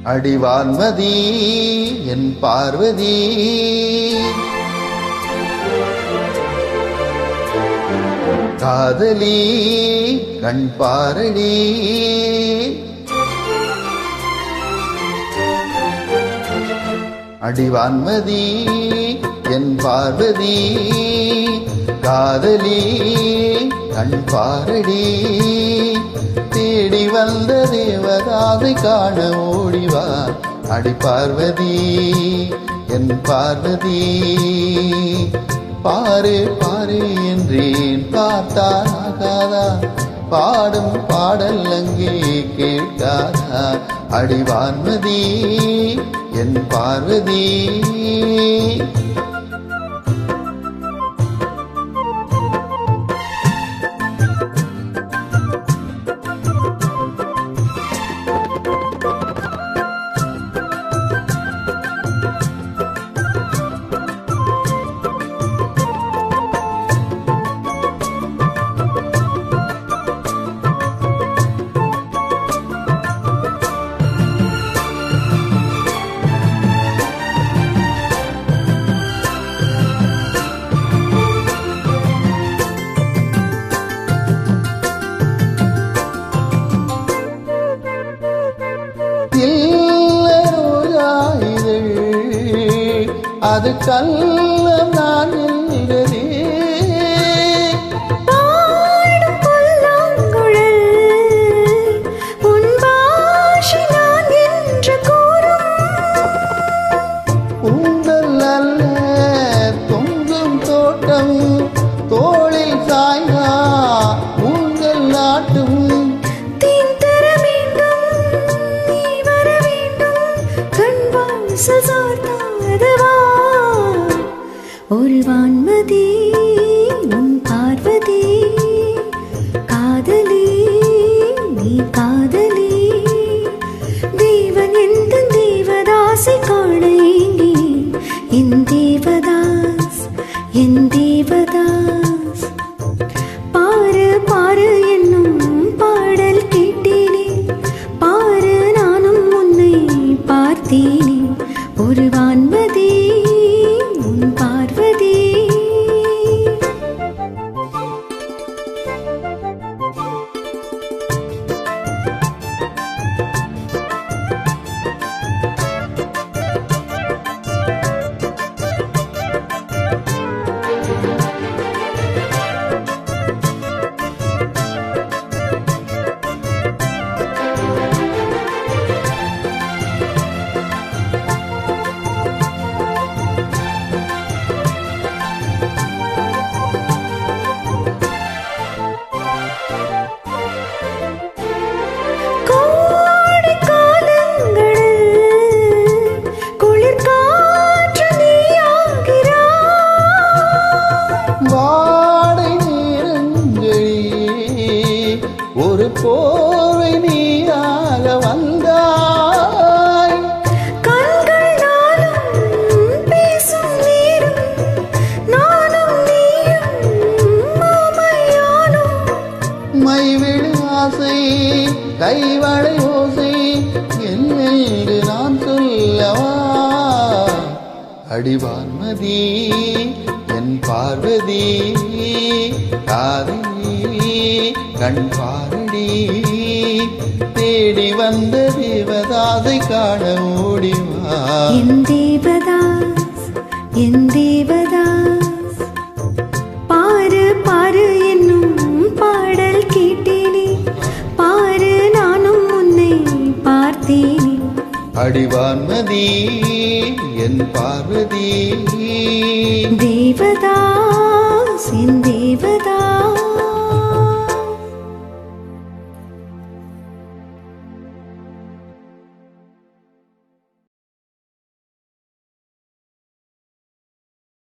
அடிவான்மதி என் பார்வதி காதலி கண் பாரடி அடிவான்மதி என் பார்வதி காதலி கண் பாரடி தேடி வந்த தேவதாதை காண ஓடிவா அடி பார்வதி என் பார்வதி பாரு பாரு என்றேன் பார்த்தாகாதா பாடும் பாடல் அங்கே கேட்காதா அடிவான்மதி என் பார்வதி அது கள்ளம் நான் என்கிறதே பாடும் புல்லாங்குழல் உன் பாஷை நான் என்று கூறும் உங்கள் அல்ல தொங்கும் தோட்டம் தோளில் சாய்ந்தா உங்கள் நாட்டும் தீன் தர வேண்டும் நீ வர வேண்டும் கண் வாசல் சார்த்தாதவா ஒரு வான்மதி உன் பார்வதி காதலி நீ காதலி தேவன் எந்த தேவதாசை காண ஏங்கி என் தேவதாஸ் என் தேவதாஸ் பாரு பாரு என்னும் பாடல் கேட்டேனே பாரு நானும் உன்னை பார்த்தேனே ஒரு வான்மதி உன் பார்வதி ஒரு போர்வை நீயாக வந்தாய் கண்கள் நாளும் பேசும் நேரம் நானும் நீயும் மாமையானும் மைவிடு ஆசை கைவளை ஓசை என்னென்று நான் சொல்லவா அடிவான்மதி என் பார்வதி காதலி கண் பாரடி தேடி வந்த தேவதாதை காண ஓடிவா என் தேவதாஸ் என் தேவதாஸ் பாரு பாரு என்னும் பாடல் கேட்டேனே பாரு நானும் உன்னை பார்த்தேனே அடிவான்மதி என் பார்வதி தேவதாஸ் என் தேவதாஸ்